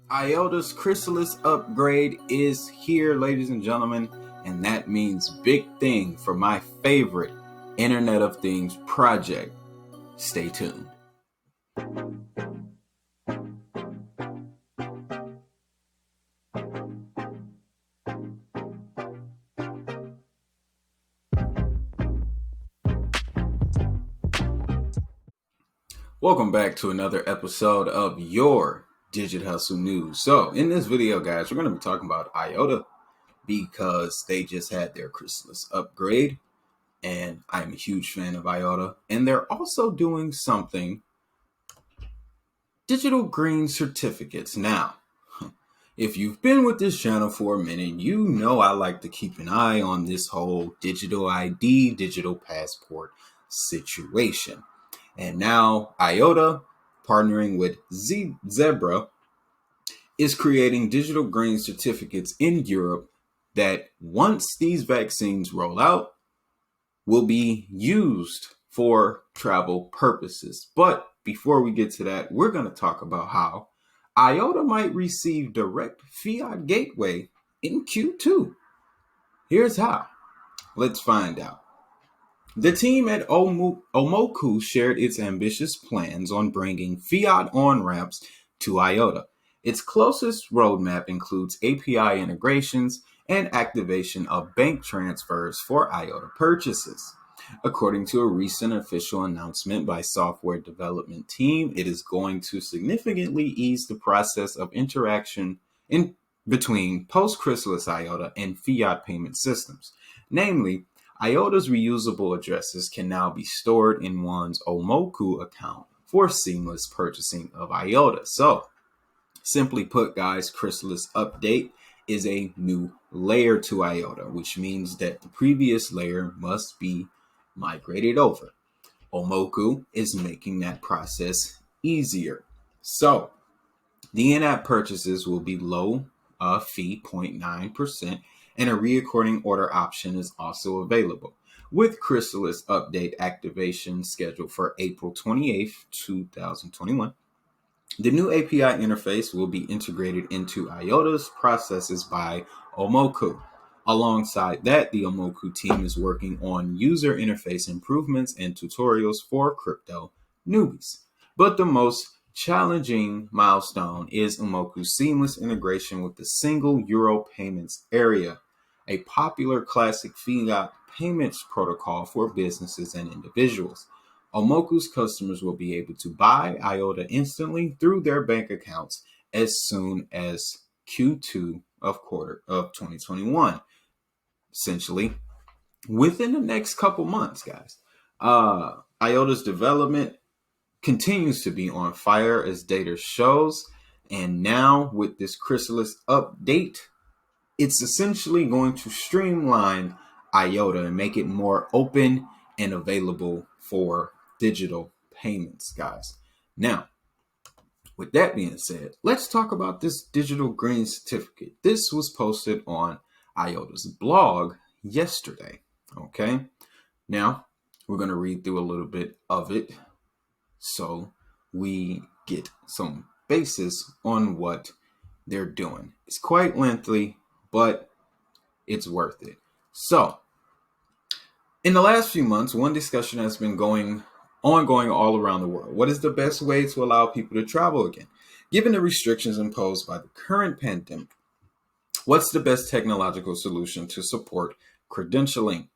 Iota's Chrysalis upgrade is here, ladies and gentlemen, and that means big thing for my favorite Internet of Things project. Stay tuned. Welcome back to another episode of your Digit Hustle News. So in this video, guys, we're going to be talking about Iota because they just had their Chrysalis upgrade, and I'm a huge fan of Iota. And they're also doing something, digital green certificates. Now, if you've been with this channel for a minute, you know I like to keep an eye on this whole digital ID, digital passport situation. And now Iota, partnering with Zebra, is creating digital green certificates in Europe that, once these vaccines roll out, will be used for travel purposes. But before we get to that, we're going to talk about how Iota might receive direct fiat gateway in Q2. Here's how. Let's find out. The team at Omoku shared its ambitious plans on bringing fiat on-ramps to Iota. Its closest roadmap includes API integrations and activation of bank transfers for Iota purchases. According to a recent official announcement by software development team, it is going to significantly ease the process of interaction in between post-Chrysalis Iota and fiat payment systems. Namely, Iota's reusable addresses can now be stored in one's Omoku account for seamless purchasing of Iota. So, simply put, guys, Chrysalis update is a new layer to Iota, which means that the previous layer must be migrated over. Omoku is making that process easier. So, the in-app purchases will be low fee, 0.9%, and a recording order option is also available. With Chrysalis update activation scheduled for April 28th, 2021, the new API interface will be integrated into Iota's processes by Omoku. Alongside that, the Omoku team is working on user interface improvements and tutorials for crypto newbies. But the most challenging milestone is Omoku's seamless integration with the single euro payments area, a popular classic fiat payments protocol for businesses and individuals. Omoku's customers will be able to buy Iota instantly through their bank accounts as soon as Q2 of 2021. Essentially, within the next couple months, guys. Iota's development continues to be on fire, as data shows, and now with this Chrysalis update, it's essentially going to streamline Iota and make it more open and available for digital payments, guys. Now, with that being said, let's talk about this digital green certificate. This was posted on Iota's blog yesterday. Okay, now we're going to read through a little bit of it so we get some basis on what they're doing. It's quite lengthy, but it's worth it. So, in the last few months, one discussion has been ongoing all around the world. What is the best way to allow people to travel again? Given the restrictions imposed by the current pandemic, what's the best technological solution to support credentialing?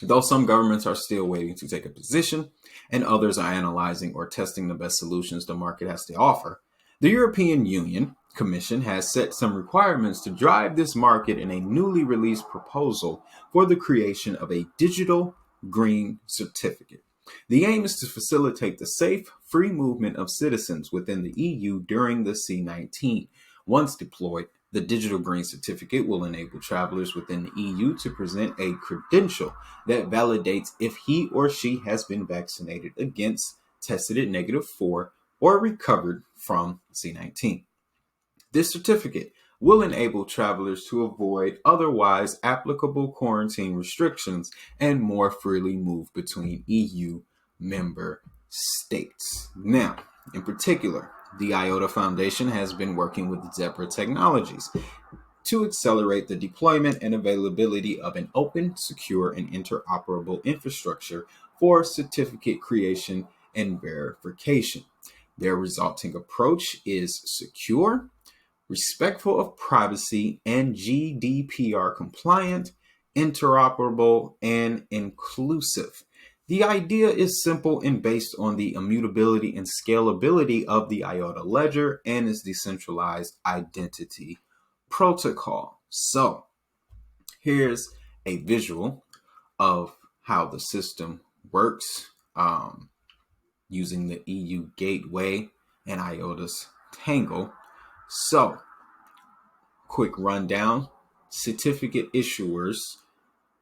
Though some governments are still waiting to take a position and others are analyzing or testing the best solutions the market has to offer, the European Union Commission has set some requirements to drive this market in a newly released proposal for the creation of a digital green certificate. The aim is to facilitate the safe, free movement of citizens within the EU during the C-19. Once deployed, the digital green certificate will enable travelers within the EU to present a credential that validates if he or she has been vaccinated against, tested it negative for, or recovered from C-19. This certificate will enable travelers to avoid otherwise applicable quarantine restrictions and more freely move between EU member states. Now, in particular, The Iota Foundation has been working with Zebra Technologies to accelerate the deployment and availability of an open, secure, and interoperable infrastructure for certificate creation and verification. Their resulting approach is secure, respectful of privacy, and GDPR compliant, interoperable, and inclusive. The idea is simple and based on the immutability and scalability of the Iota ledger and its decentralized identity protocol. So here's a visual of how the system works using the EU gateway and Iota's Tangle. So, quick rundown: certificate issuers,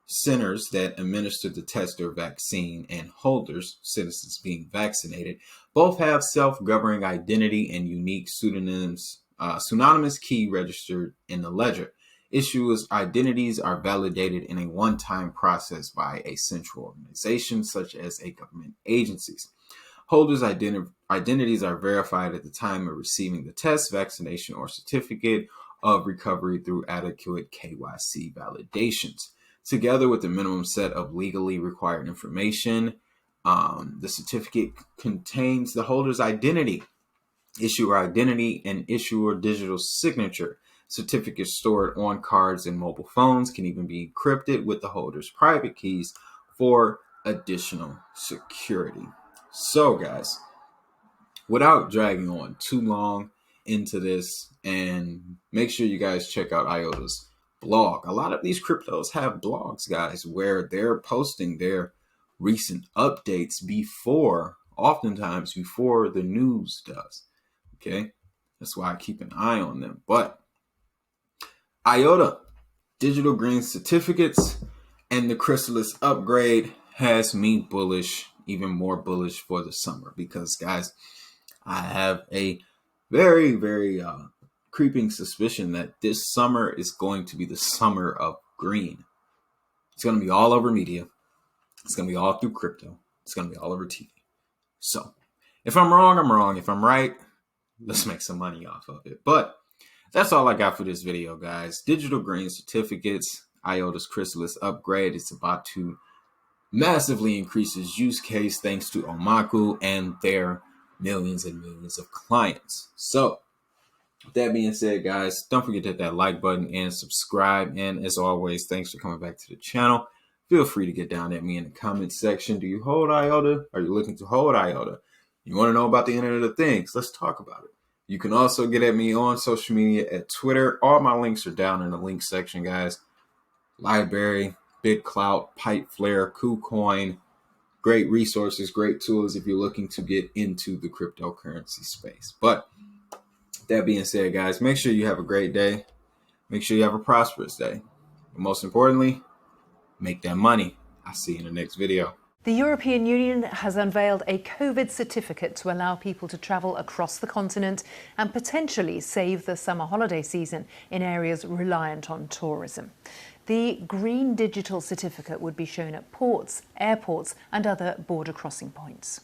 centers that administer the test or vaccine, and holders, citizens being vaccinated, both have self-governing identity and unique synonymous key registered in the ledger. Issuers' identities are validated in a one-time process by a central organization, such as a government agencies. Holders' identities are verified at the time of receiving the test, vaccination, or certificate of recovery through adequate KYC validations. Together with the minimum set of legally required information, the certificate contains the holder's identity, issuer identity, and issuer digital signature. Certificates stored on cards and mobile phones can even be encrypted with the holder's private keys for additional security. So, guys, without dragging on too long into this, and make sure you guys check out Iota's blog. A lot of these cryptos have blogs, guys, where they're posting their recent updates oftentimes before the news does. Okay, that's why I keep an eye on them. But Iota digital green certificates and the Chrysalis upgrade has me bullish, even more bullish for the summer, because, guys, I have a very, very creeping suspicion that this summer is going to be the summer of green. It's going to be all over media. It's going to be all through crypto. It's going to be all over TV. So if I'm wrong, I'm wrong. If I'm right, let's make some money off of it. But that's all I got for this video, guys. Digital green certificates, Iota's Chrysalis upgrade. It's about to massively increase its use case thanks to Omaku and their millions and millions of clients. So with that being said, guys, don't forget to hit that like button and subscribe. And as always, thanks for coming back to the channel. Feel free to get down at me in the comment section. Do you hold Iota? Are you looking to hold Iota? You want to know about the Internet of Things? Let's talk about it. You can also get at me on social media at Twitter. All my links are down in the link section, guys. Library, BitClout, PipeFlare, KuCoin. Great resources, great tools if you're looking to get into the cryptocurrency space. But that being said, guys, make sure you have a great day. Make sure you have a prosperous day. But most importantly, make that money. I'll see you in the next video. The European Union has unveiled a COVID certificate to allow people to travel across the continent and potentially save the summer holiday season in areas reliant on tourism. The green digital certificate would be shown at ports, airports and other border crossing points.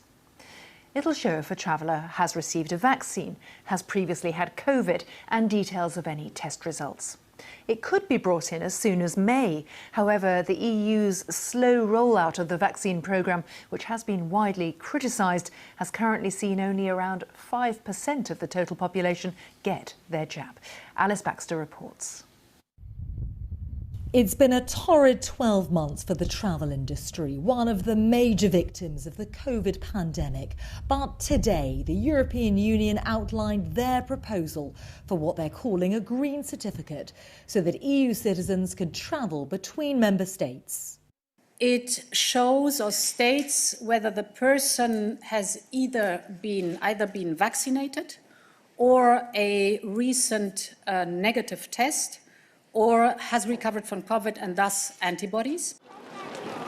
It'll show if a traveller has received a vaccine, has previously had COVID and details of any test results. It could be brought in as soon as May. However, the EU's slow rollout of the vaccine programme, which has been widely criticised, has currently seen only around 5% of the total population get their jab. Alice Baxter reports. It's been a torrid 12 months for the travel industry, one of the major victims of the COVID pandemic. But today, the European Union outlined their proposal for what they're calling a green certificate, so that EU citizens can travel between member states. It shows or states whether the person has either been vaccinated or a recent negative test, or has recovered from COVID and thus antibodies.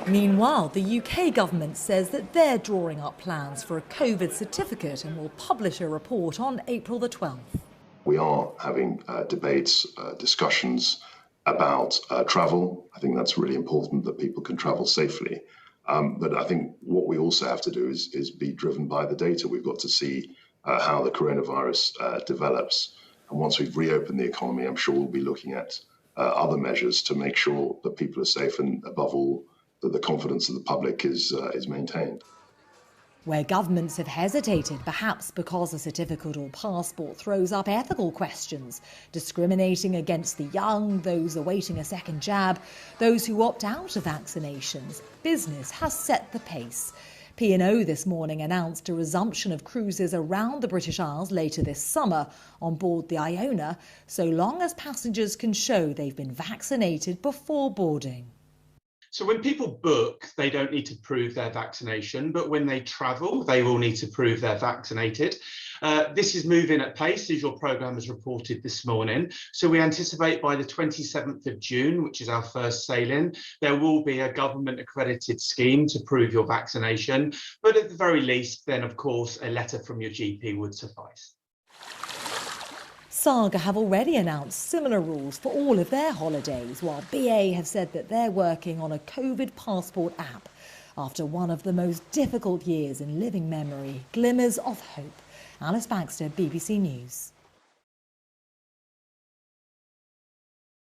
Meanwhile, the UK government says that they're drawing up plans for a COVID certificate and will publish a report on April the 12th. We are having debates, discussions about travel. I think that's really important that people can travel safely. But I think what we also have to do is be driven by the data. We've got to see how the coronavirus develops. And once we've reopened the economy, I'm sure we'll be looking at other measures to make sure that people are safe and, above all, that the confidence of the public is maintained. Where governments have hesitated, perhaps because a certificate or passport throws up ethical questions, discriminating against the young, those awaiting a second jab, those who opt out of vaccinations, business has set the pace. P&O this morning announced a resumption of cruises around the British Isles later this summer on board the Iota, so long as passengers can show they've been vaccinated before boarding. So when people book, they don't need to prove their vaccination, but when they travel, they will need to prove they're vaccinated. This is moving at pace, as your programme has reported this morning. So we anticipate by the 27th of June, which is our first sailing, there will be a government accredited scheme to prove your vaccination. But at the very least, then, of course, a letter from your GP would suffice. Saga have already announced similar rules for all of their holidays, while BA have said that they're working on a COVID passport app. After one of the most difficult years in living memory, glimmers of hope. Alice Baxter, BBC News.